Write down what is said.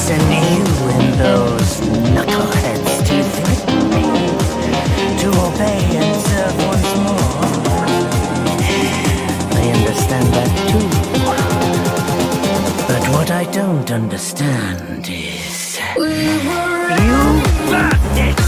send you and those knuckleheads to threaten me, to obey and serve once more. I understand that too. But what I don't understand is... You bandits!